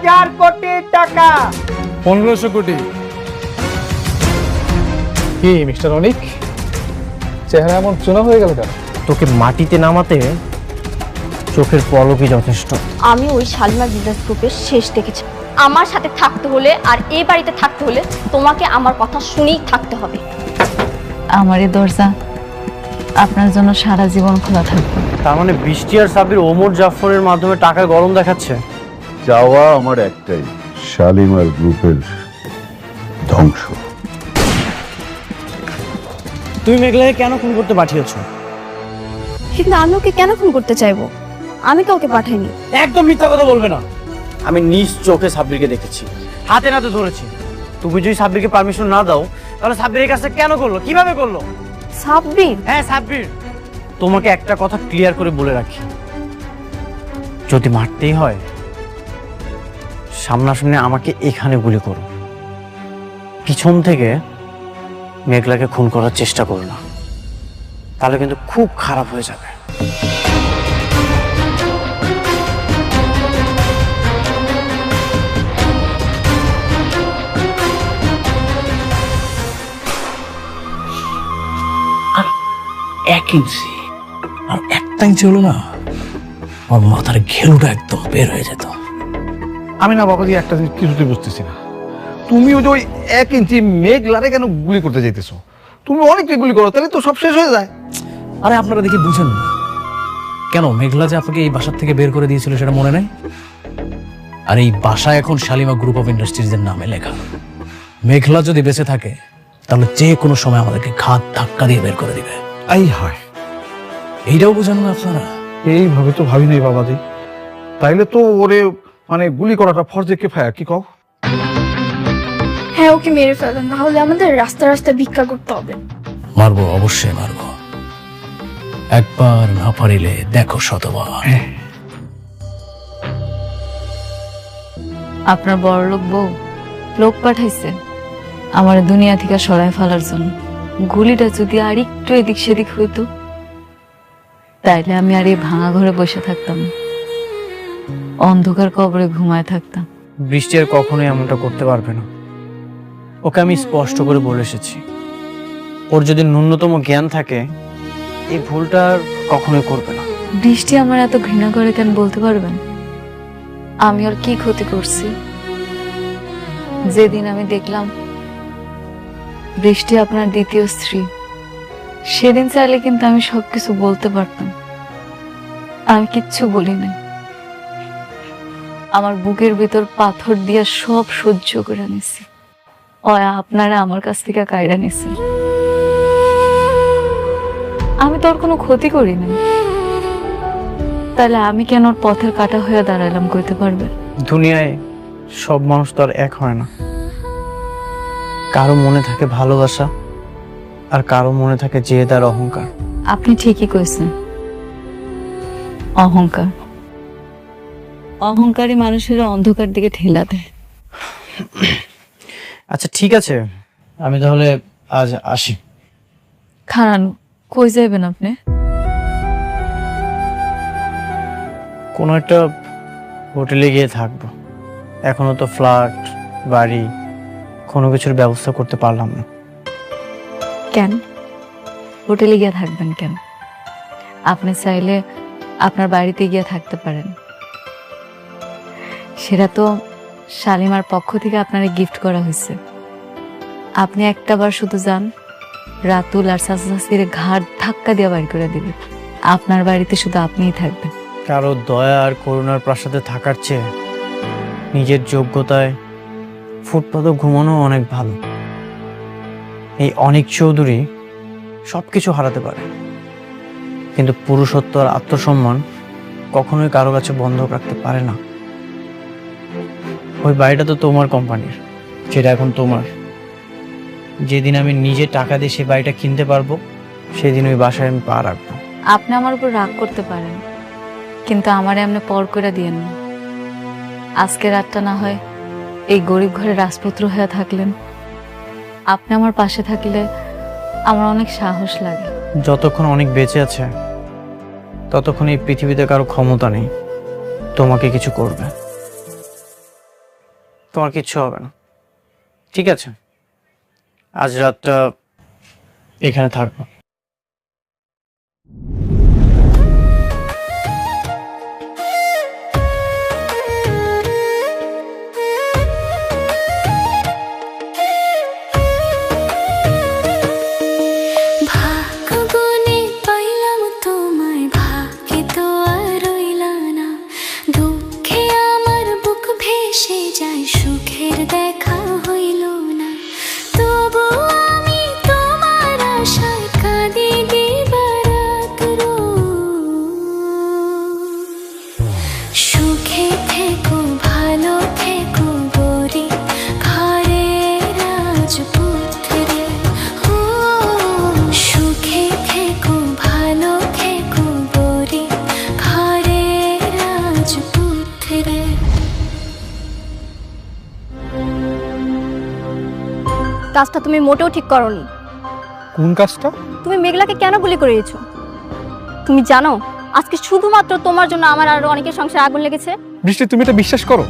1000 কোটি টাকা। 1500 কোটি। কি মিস্টার অনিক, চেহারা এমন চুনা হয়ে গেল কেন? তোকে মাটিতে নামাতে চোখের পলকই যথেষ্ট। আমি ওই শালিমা বিজনেস গ্রুপের শেষ দেখেছি। আমার সাথে থাকতে হলে আর এই বাড়িতে থাকতে হলে তোমাকে আমার কথা শুনেই থাকতে হবে। আমার এই দরজা আপনার জন্য সারা জীবন খোলা থাকবে। তার মানে বৃষ্টি আর সাবির ওমর জাফরের মাধ্যমে টাকা গরম দেখাচ্ছে। চাওয়া আমার একটাই, শালিমার গ্রুপের ধ্বংস। তুমি মেঘলাকে কেন খুন করতে পাঠিয়েছো? কিন্তু আমি ওকে কেন খুন করতে চাইবো? আমি কাউকে পাঠাইনি। একদম মিথ্যা কথা বলবে না। আমি নিজ চোখে সাব্বিরকে দেখেছি, হাতে নাতে ধরেছি। তুমি যদি সাব্বিরকে পারমিশন না দাও তাহলে সাব্বির এই কাজটা কেন করলো, কিভাবে করলো? সাব্বির? হ্যাঁ সাব্বির। তোমাকে একটা কথা ক্লিয়ার করে বলে রাখি, যদি মারতেই হয় সামনাসামনি আমাকে এখানে গুলি করো, পিছন থেকে মেঘলাকে খুন করার চেষ্টা করো না, তাহলে কিন্তু খুব খারাপ হয়ে যাবে। এক ইঞ্চি আর একটা ইঞ্চি হলো না, আমার মাথার ঘেরুটা একদম বের হয়ে যেত। আমি না বাবাজি একটা জিনিস কিছুতে বুঝতেছি না, তুমি ওই যে ওই 1 ইঞ্চি মেঘলারে কেন গুলি করতে যাইতেছো? তুমি অনেককে গুলি করো, তাহলে তো সব শেষ হয়ে যায়। আরে আপনারা দেখি বুঝেন না কেন? মেঘলা যে আপনাকে এই বাসার থেকে বের করে দিয়েছিল সেটা মনে নাই? আর এই বাসা এখন শালিমা গ্রুপ অফ ইন্ডাস্ট্রিজ এর নামে লেখা। মেঘলা যদি বেঁচে থাকে তাহলে যে কোনো সময় আমাদেরকে ঘাত ধাক্কা দিয়ে বের করে দিবে। এই হয়, এইটাও বুঝেন না আপনারা? এইভাবে তো ভাবি নাই বাবাজি। তাইলে তো ওরে মানে গুলি করাটা ফরজে কিফায়া, কি কও? হ্যাঁ, ওকে মেরে ফেলেন, না হলে আমাদের রাস্তা রাস্তা ভিক্ষা করতে হবে। মারবো, অবশ্যই মারবো। একবার না পারিলে দেখো শতবার। আপনার বড়লোক বউ লোক পাঠাইছে আমার দুনিয়া থেকে সরায় ফেলার জন্য। গুলিটা যদি আর একটু এদিক সেদিক হইতো তাইলে আমি আর এই ভাঙা ঘরে বসে থাকতাম না, অন্ধকার কবরে ঘুমায় থাকতাম। বৃষ্টি আর কখনোই এমনটা করতে পারবে না। ওকে আমি স্পষ্ট করে বলে এসেছি, ওর যদি ন্যূনতম জ্ঞান থাকে এই ভুলটা আর কখনোই করবে না। বৃষ্টি আমার এত ঘৃণা করে কেন বলতে পারবেন? আমি ওর কি ক্ষতি করছি? যেদিন আমি দেখলাম বৃষ্টি আপনার দ্বিতীয় স্ত্রী, সেদিন চাইলে কিন্তু আমি সবকিছু বলতে পারতাম। আমি কিচ্ছু বলি নাই। আমার বুকের ভিতর পাথর দিয়া সব সহ্য করে নিছি। আপনারা আমার কাছ থেকে কায়রা নিছেন। আমি তো ওর কোনো ক্ষতি করি নাই, তাহলে আমি কেন ওর পথের কাটা হয়ে দাঁড়ালাম কইতে পারবে? দুনিয়ায় সব মানুষ তো আর এক হয় না। কারো মনে থাকে ভালোবাসা আর কারো মনে থাকে জেদ আর অহংকার। আপনি ঠিকই কইছেন, অহংকার। অহংকারী মানুষের অন্ধকার দিকে ঠেলা দেয়। আচ্ছা ঠিক আছে, আমি তাহলে আজ আসি। খারান, কই যাইবেন আপনি? কোনো একটা হোটেলে গিয়ে থাকবো। এখনো তো ফ্ল্যাট বাড়ি কোনো কিছুর ব্যবস্থা করতে পারলাম না। কেন হোটেলে গিয়ে থাকবেন কেন? আপনি চাইলে আপনার বাড়িতে গিয়ে থাকতে পারেন। সেটা তো শালিমার পক্ষ থেকে আপনারে গিফট করা হয়েছে। আপনি একটাবার শুধু যান, রাতুল আর চাচা চাচির ঘাট ধাক্কা দিয়ে বাড়ি করে দিবে। আপনার বাড়িতে শুধু আপনিই থাকবেন। কারো দয়া আর করুণার প্রাসাদে থাকার চেয়ে নিজের যোগ্যতায় ফুটপাতে ঘুমানো অনেক ভালো। এই অনিক চৌধুরী সবকিছু হারাতে পারে, কিন্তু পুরুষত্ব আর আত্মসম্মান কখনোই কারো কাছে বন্ধক রাখতে পারে না। ওই বাড়িটা তো তোমার কোম্পানির, সেটা এখন তোমার। যেদিন আমি নিজে টাকা দিয়ে সে বাড়িটা কিনতে পারবো সেদিন ওই বাসায় আমি পা রাখবো। আপনি আমার উপর রাগ করতে পারেন, কিন্তু আমারে এমনি পর করে দিয়েন না। আজকে রাতটা না হয় এই গরিব ঘরে রাজপুত্র হয়ে থাকলেন। আপনি আমার পাশে থাকলে আমার অনেক সাহস লাগে। যতক্ষণ অনেক বেঁচে আছে ততক্ষণ এই পৃথিবীতে কারো ক্ষমতা নেই তোমাকে কিছু করবে। তোমার কিচ্ছু হবে না, ঠিক আছে? আজ রাতটা এখানে থাকবো। ভাগ্যগুণে পাইলাম তোমায়, ভাগ্যে তো আর রইলা না। দুঃখে আমার বুক ভেসে যায়, সুখের দেখা হইল না। তবু আমি তোমার আশায় কাঁদি দিবারাত সুখে থেকো, ভালো থেকো গরি ঘরে রাজপুত্রে। সুখে থেকো, ভালো থেকো গরি ঘরে রাজপুত্রে। কাজটা তুমি মোটেও ঠিক করনি। কোন কাজটা? তুমি মেঘলাকে কেন গুলি করেছো? তুমি জানো আজকে শুধুমাত্র তোমার জন্য আমার আরো অনেকের সংসারে আগুন লেগেছে। বৃষ্টি, তুমি এটা বিশ্বাস করো?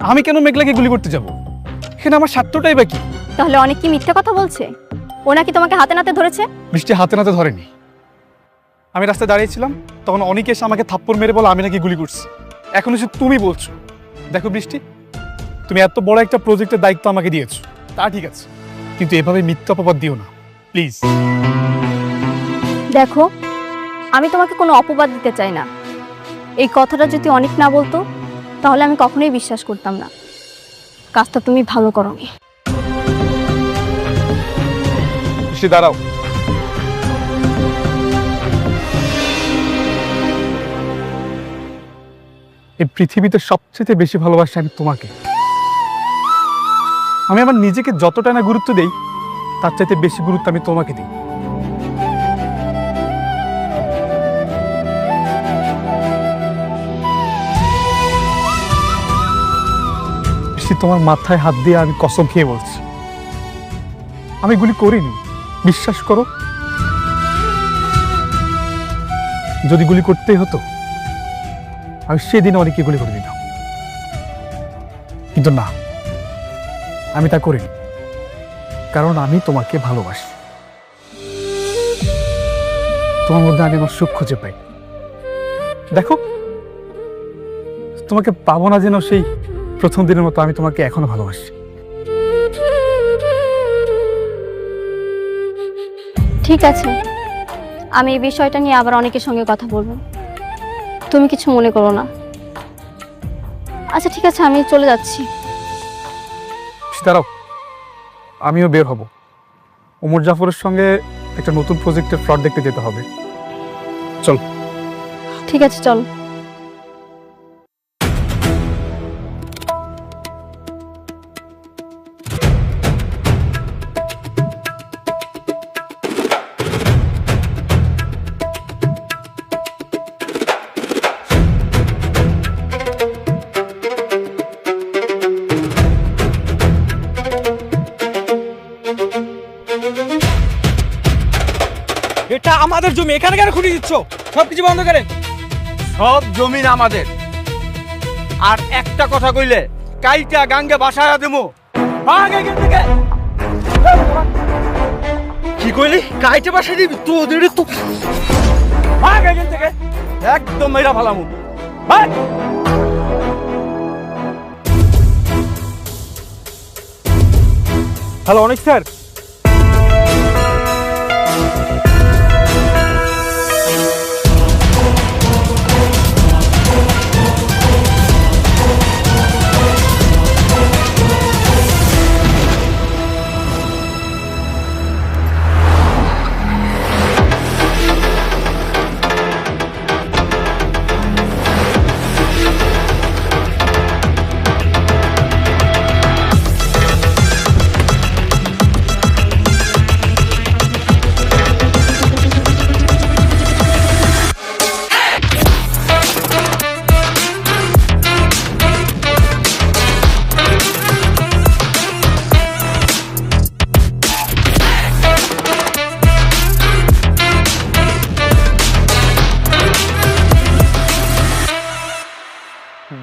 আমি কেন মেঘলাকে গুলি করতে যাব? এখানে আমার স্বার্থটাই বাকি। তাহলে অনেক কি মিথ্যা কথা বলছে? ও নাকি তোমাকে হাতে নাতে ধরেছে? বৃষ্টি হাতে নাতে ধরেনি। আমি রাস্তায় দাঁড়িয়েছিলাম, তখন অনেকে এসে আমাকে থাপ্পড় মেরে বলে আমি নাকি গুলি করছি। এখন এসে তুমি বলছো। দেখো বৃষ্টি, তুমি এত বড় একটা প্রজেক্টের দায়িত্ব আমাকে দিয়েছো, তা ঠিক আছে, কিন্তু এভাবে মিথ্যা অপবাদ দিও না প্লিজ। দেখো, আমি তোমাকে কোনো অপবাদ দিতে চাই না। এই কথাটা যদি অনেক না বলতো তাহলে আমি কখনোই বিশ্বাস করতাম না। কাজটা তুমি ভালো করোনি। বৃষ্টি দাঁড়াও। এই পৃথিবীতে সবচেয়ে বেশি ভালোবাসি আমি তোমাকে। আমি আমার নিজেকে যতটা না গুরুত্ব দেই, তার চাইতে বেশি গুরুত্ব আমি তোমাকে দিই। তোমার মাথায় হাত দিয়ে আমি কসম খেয়ে বলছি, আমি গুলি করিনি, বিশ্বাস করো। যদি গুলি করতেই হতো আমি সেদিন অনেকে গুলি করে দিতাম, কিন্তু না, আমি তা করিনি, কারণ আমি তোমাকে ভালোবাসি। তোমার মধ্যে আমি আমার সুখ খুঁজে পাই। দেখো, তোমাকে পাবো না যেন সেই প্রথম দিনের মতো, আমি তোমাকে এখনো ভালোবাসি। ঠিক আছে, আমি এই বিষয়টা নিয়ে আবার অনেকের সঙ্গে কথা বলবো, তুমি কিছু মনে করো না। আচ্ছা ঠিক আছে, আমি চলে যাচ্ছি। দাঁড়াও, আমিও বের হব। ওমর জাফরের সঙ্গে একটা নতুন প্রজেক্টের ফ্লট দেখতে যেতে হবে। চল। ঠিক আছে, চল। এটা আমাদের জমি, এখানে কেন খুঁটি দিচ্ছ? সবকিছু বন্ধ করেন। সব জমিন আমাদের। আর একটা কথা কইলে কাইটা গাঙ্গে বাসায় দেবো। কি কইলি? কাইটা বাসায় দিবি? তোদের তো ভাগ এখান থেকে, একদম মেরা ভালামু। হ্যালো, অনেক স্যার।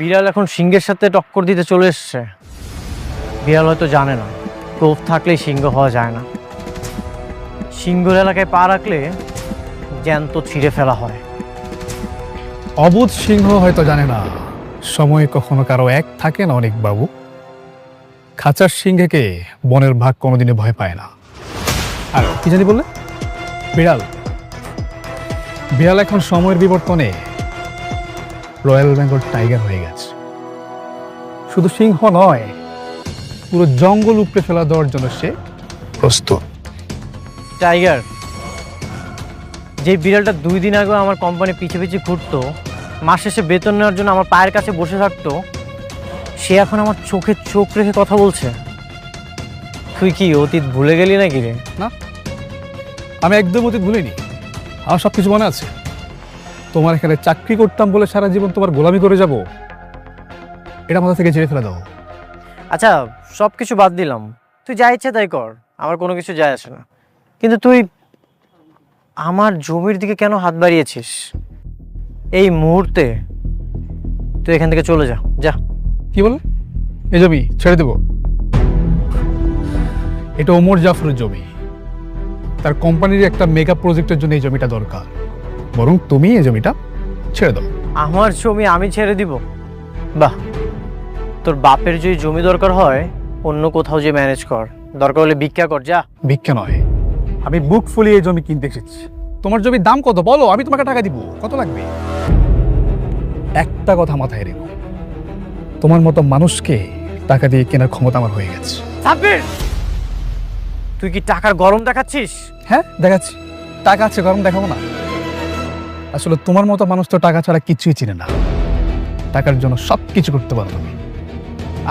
বিড়াল এখন সিংহের সাথে টক্কর দিতে চলে এসছে। বিড়াল হয়তো জানে না ক্রোধ থাকলেই সিংহ হওয়া যায় না। সিংহর এলাকায় পা রাখলে জ্যান্ত ছিঁড়ে ফেলা হয়। অবুধ সিংহ হয়তো জানে না সময় কখনো কারো এক থাকে না অনেক বাবু। খাঁচার সিংহকে বনের ভাগ কোনোদিনে ভয় পায় না। আর কি জানি বললে? বিড়াল। বিড়াল এখন সময়ের বিবর্তনে রয়্যাল বেঙ্গল টাইগার হয়ে গেছে। শুধু সিংহ নয়, পুরো জঙ্গল উপড়ে ফেলা দেওয়ার জন্য সে প্রস্তুত। টাইগার, যে বিড়ালটা 2 দিন আগে আমার কোম্পানি পিছে পিছে ঘুরতো, মাস শেষে বেতন নেওয়ার জন্য আমার পায়ের কাছে বসে থাকতো, সে এখন আমার চোখে চোখ রেখে কথা বলছে। তুই কি অতীত ভুলে গেলি নাকি রে? না, আমি একদম অতীত ভুলিনি। আমার সব কিছু মনে আছে। তোমার এখানে চাকরি করতাম বলে সারা জীবন তোমার গোলামি করে যাব, এটা মাথা থেকে ঝেড়ে ফেলে দাও। আচ্ছা, সব কিছু বাদ দিলাম, তুই যা ইচ্ছে তাই কর, আমার কোনো কিছু যায় আসে না। কিন্তু তুই আমার জমির দিকে কেন হাত বাড়িয়েছিস? এই মুহূর্তে তুই এখান থেকে চলে যা। যা। কি বলে? এই জমি ছেড়ে দেব? এটা ওমর জাফরের জমি। তার কোম্পানির একটা মেগা প্রজেক্টের জন্য এই জমিটা দরকার। বরং তুমি এই জমিটা ছেড়ে দাও। আমার জমি আমি ছেড়ে দিব? বাহ, তোর বাপের যদি জমি দরকার হয় অন্য কোথাও যে ম্যানেজ কর, দরকার হলে ভিক্ষা কর। যা। ভিক্ষা নয়, আমি বুক ফুলিয়ে এই জমি কিনতে এসেছি। তোমার জমির দাম কত বলো, আমি তোমাকে টাকা দিব। কত লাগবে? একটা কথা মাথায় রেখো, তোমার মতো মানুষকে টাকা দিয়ে কেনার ক্ষমতা আমার হয়ে গেছে। সাব্বির, তুই কি টাকার গরম দেখাচ্ছিস? হ্যাঁ, দেখাচ্ছি। টাকা আছে, গরম দেখাবো না? আসলে তোমার মতো মানুষ তো টাকা ছাড়া কিছুই চিনে না। টাকার জন্য সব কিছু করতে পারো তুমি।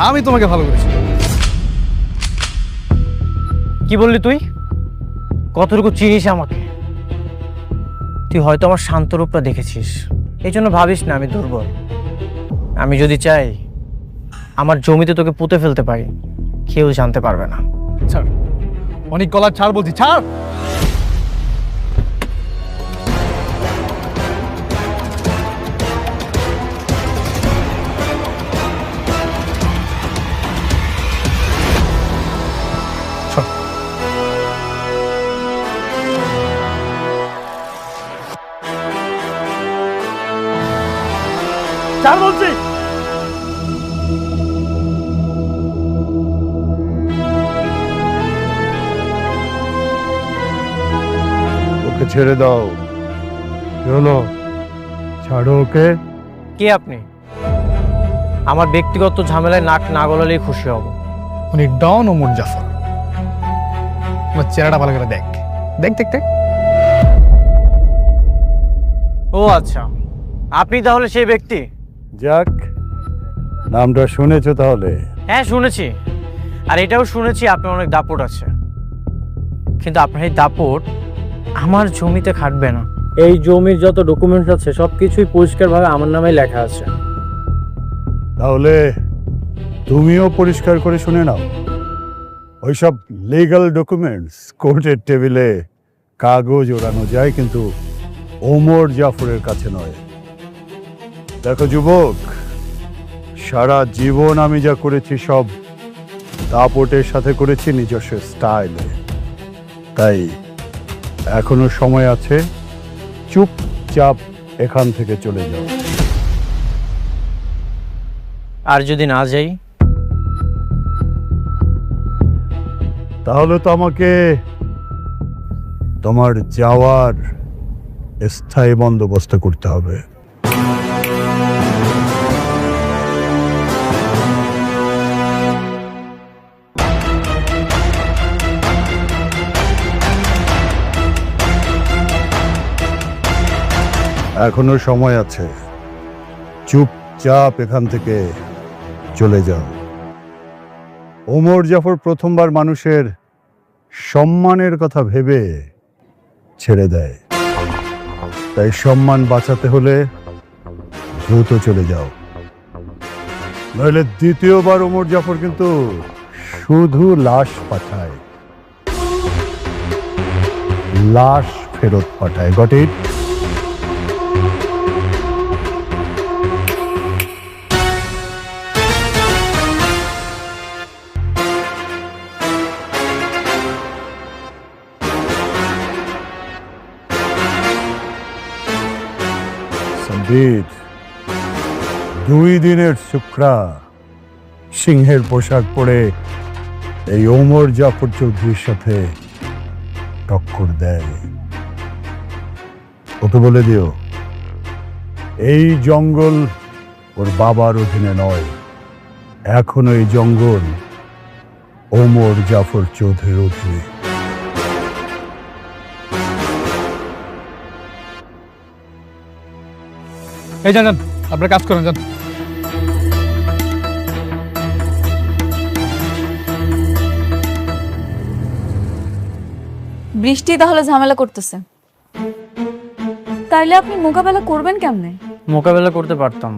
আমি তোমাকে ভালো করেছি। কি বললি তুই? কতটুকু চিনিস আমাকে? তুই হয়তো আমার শান্ত রূপটা দেখেছিস, এই জন্য ভাবিস না আমি দুর্বল। আমি যদি চাই আমার জমিতে তোকে পুঁতে ফেলতে পারি, কেউ জানতে পারবে না। ছাড়, অনেক গলার ছাড় বলছি, ছাড়। ছাড় বলছি। ওকে ছেড়ে দাও। কি হলো? ছাড়ো ওকে। কে আপনি? আমার ব্যক্তিগত ঝামেলায় নাক না গলালেই খুশি হব। উনি ডন ওমর জাফর। তোমার চেহারাটা ভালো করে দেখ, দেখ দেখ দেখ। ও আচ্ছা, আপনি তাহলে সেই ব্যক্তি? যাক, নামটা শুনেছো তাহলে? হ্যাঁ শুনেছি, আর এটাও শুনেছি আপনার অনেক দাপট আছে। কিন্তু আপনার এই দাপট আমার জমিতে খাটবে না। এই জমির যত ডকুমেন্টস আছে সবকিছুই পরিষ্কারভাবে আমার নামে লেখা আছে। তাহলে তুমিও পরিষ্কার করে শুনে নাও। ওইসব লিগ্যাল ডকুমেন্টস কোর্টের টেবিলে কাগজ ওড়ানো যায়, কিন্তু ওমর জাফরের কাছে নয়। দেখো যুবক, সারা জীবন আমি যা করেছি সব দাপটের সাথে করেছি, নিজস্ব স্টাইলে। তাই এখনো সময় আছে, চুপচাপ এখান থেকে চলে যাও। আর যদি না যাই? তাহলে তো আমাকে তোমার যাওয়ার স্থায়ী বন্দোবস্ত করতে হবে। এখনো সময় আছে, চুপচাপ এখান থেকে চলে যাও। ওমর জাফর প্রথমবার মানুষের সম্মানের কথা ভেবে ছেড়ে দেয়, তাই সম্মান বাঁচাতে হলে দ্রুত চলে যাও, নইলে দ্বিতীয়বার ওমর জাফর কিন্তু শুধু লাশ পাঠায়, লাশ ফেরত পাঠায়। Got it? সাব্বির, 2 দিনের শুক্রা সিংহের পোশাক পরে এই ওমর জাফর চৌধুরীর সাথে টক্কর দেয়। ওকে বলে দিও এই জঙ্গল ওর বাবার অধীনে নয়, এখন এই জঙ্গল ওমর জাফর চৌধুরীর অধীনে। এই যান, আপনার কাজ করেন, যান। বৃষ্টি তাহলে ঝামেলা করতেছে, তাইলে আপনি মোকাবেলা করবেন কেমনে? মোকাবেলা করতে পারতাম,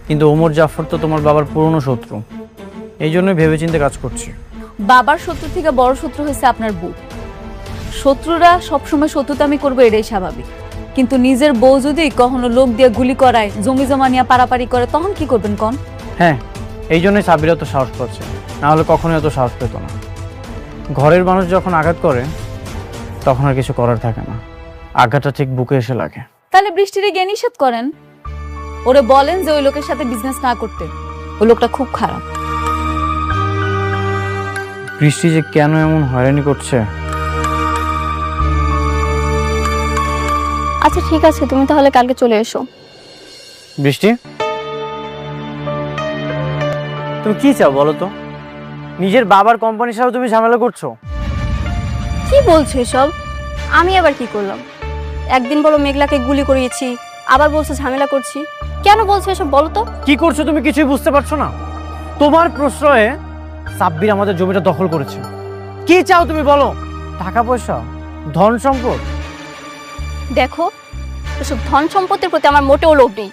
কিন্তু ওমর জাফর তো তোমার বাবার পুরনো শত্রু, এই জন্যই ভেবেচিন্তে কাজ করছি। বাবার শত্রু থেকে বড় শত্রু হয়েছে আপনার বউ। শত্রুরা সবসময় শত্রুতামি করবে, এটাই স্বাভাবিক, কিন্তু নিজের বউ যদি কখনো লোক দিয়ে গুলি করায়, জমি জমা নিয়ে পারাপারি করে, তখন কি করবেন কন? হ্যাঁ, এই জন্যই সাব্বির এত সাহস পাচ্ছে, না হলে কখনোই এত সাহস পেত না। ঘরের মানুষ যখন আঘাত করে তখন আর কিছু করার থাকে না, আঘাতটা ঠিক বুকে এসে লাগে। তাহলে বৃষ্টিরে গিয়ে নিষেধ করেন, ওরে বলেন যে ওই লোকের সাথে বিজনেস না করতে, ওই লোকটা খুব খারাপ। বৃষ্টি যে কেন এমন হয়রানি করছে। আচ্ছা ঠিক আছে, তুমি তাহলে কালকে চলে এসো। বৃষ্টি, তুমি কি চাও বলো তো? নিজের বাবার কোম্পানির সাথে তুমি ঝামেলা করছো। কি বলছো এসব? আমি আবার কি করলাম? একদিন বলো মেঘলাকে গুলি করিয়েছি, আবার বলছো ঝামেলা করছি। কেন বলছো এসব বলো তো? কি করছো তুমি কিছুই বুঝতে পারছো না? তোমার প্রশ্রয়ে সাব্বির আমাদের জমিটা দখল করেছে। কি চাও তুমি বলো? টাকা পয়সা, ধন সম্পদ? দেখো, এসব ধন সম্পত্তির প্রতি আমার মোটেও লোভ নেই।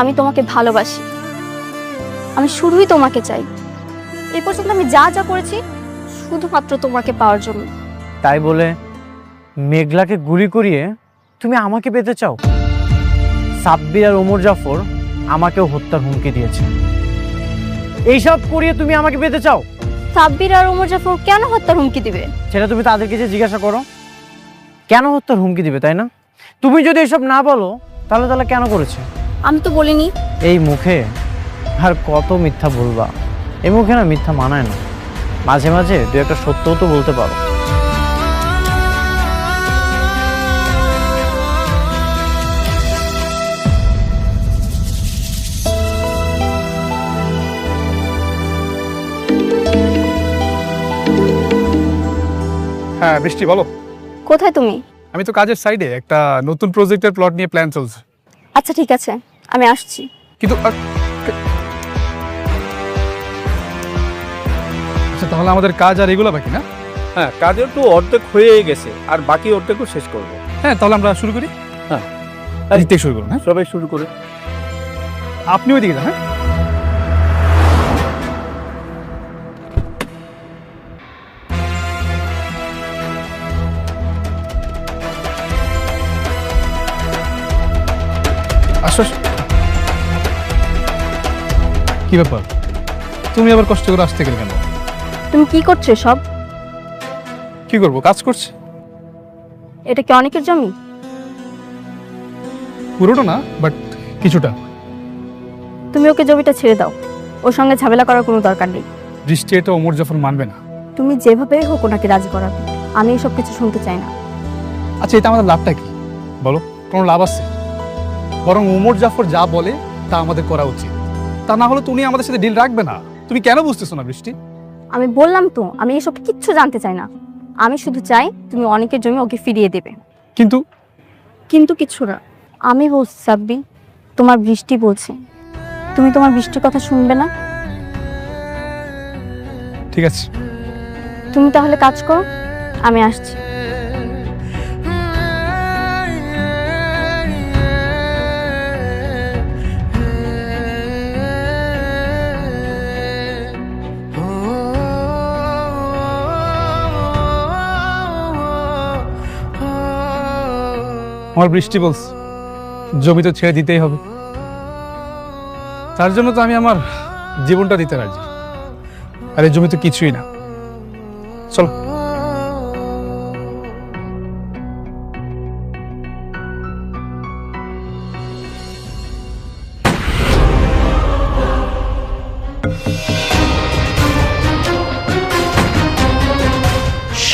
আমি তোমাকে ভালোবাসি, আমি শুধুই তোমাকে চাই। এই পর্যন্ত আমি যা যা করেছি শুধুমাত্র তোমাকে পাওয়ার জন্য। তাই বলে মেঘলাকে গুলি করিয়ে তুমি আমাকে পেতে চাও? সাব্বির আর ওমর জাফর আমাকেও হত্যার হুমকি দিয়েছে, এইসব করিয়ে তুমি আমাকে পেতে চাও? সাব্বির আর ওমর জাফর কেন হত্যার হুমকি দিবে? সেটা তুমি তাদেরকে যে জিজ্ঞাসা করো, কেন হত্যার হুমকি দিবে, তাই না? তুমি যদি এসব না বলো তাহলে তাহলে কেন করেছে? আমি তো বলিনি। এই মুখে আর কত মিথ্যা বলবা? এই মুখে না মিথ্যা মানায় না, মাঝে মাঝে দু একটা সত্যও তো বলতে পারো। হ্যাঁ বৃষ্টি, বলো। কোথায় তুমি? আমি তো কাজের সাইডে একটা নতুন প্রজেক্টের প্লট নিয়ে প্ল্যান চলছে। আচ্ছা ঠিক আছে, আমি আসছি। কিন্তু আচ্ছা, তাহলে আমাদের কাজ আর এগুলো বাকি না? হ্যাঁ, কাজের তো অর্ধেক হয়ে গেছে, আর বাকি অর্ধেকও শেষ করবো। হ্যাঁ, তাহলে আমরা শুরু করি। হ্যাঁ, দিতে শুরু করুন। হ্যাঁ, সবাই শুরু করে। আপনি ওইদিকে যান। হ্যাঁ, আসো। কি ব্যাপার, তুমি আবার কষ্ট করে আসতে গেলে কেন? তুমি কি করছো সব? কি করবো, কাজ করছি। এটা কি অনেকের জমি? পুরোটা না, বাট কিছুটা। তুমি ওকে জমিটা ছেড়ে দাও, ওর সঙ্গে ঝামেলা করার কোনো দরকার নেই। বৃষ্টি এটা ওমর জাফর মানবে না। তুমি যেভাবে হোক ওনাকে রাজি করাবে, আমি এসব কিছু শুনতে চাই না। আচ্ছা, এটা আমাদের লাভটা কি বলো? কোনো লাভ আছে? বরং ওমর জাফর যা বলে তা আমাদের করা উচিত, তা না হলে তুমি আমাদের সাথে ডিল রাখবে না। তুমি কেন বুঝতেছো না বৃষ্টি? আমি বললাম তো, আমি এসব কিচ্ছু জানতে চাই না। আমি শুধু চাই তুমি অনেকের জমি ওকে ফিরিয়ে দেবে। কিন্তু কিন্তু কিছু না। আমি বলছি সাব্বি, তোমার বৃষ্টি বলছে, তুমি তোমার বৃষ্টির কথা শুনবে না? ঠিক আছে, তুমি তাহলে কাজ করো, আমি আসছি। আমার বৃষ্টি বলছে জমি তো ছেড়ে দিতেই হবে, তার জন্য তো আমি আমার জীবনটা দিতে রাজি। আর এই জমি তো কিছুই না। চলো।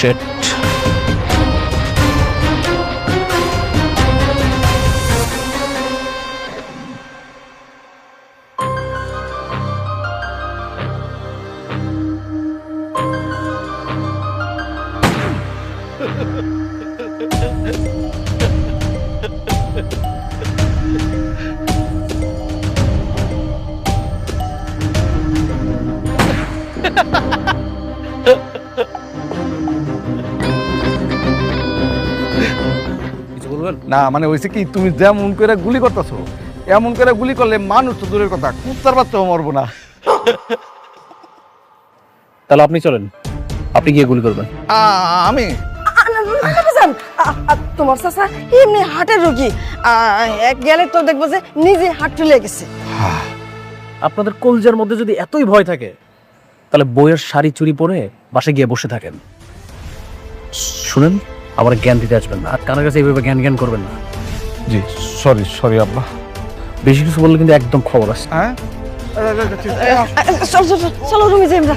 শেট। কিছু বলবেন? না মানে হয়েছে কি, তুমি যেমন করে গুলি করতেছো এমন করে গুলি করলে মানুষ তো দূরের কথা, কুত্তার বাচ্চাও মরবো না। তাহলে আপনি চলেন, আপনি গিয়ে গুলি করবেন। আমি তোমার চাচা এমনি হার্টের রোগী গেলে তো দেখবো যে নিজে হার্ট তুলে গেছে। আপনাদের কলজার মধ্যে যদি এতই ভয় থাকে তাহলে বইয়ের শাড়ি চুরি পরে বাসে গিয়ে বসে থাকেন। শুনেন, আমার জ্ঞান দিতে আসবেন না, আর কানের কাছে এইভাবে জ্ঞান জ্ঞান করবেন না। জি সরি আব্বা। বেশি কিছু বললে কিন্তু একদম খবর আছে। হ্যাঁ চলো রুমে যাই আমরা।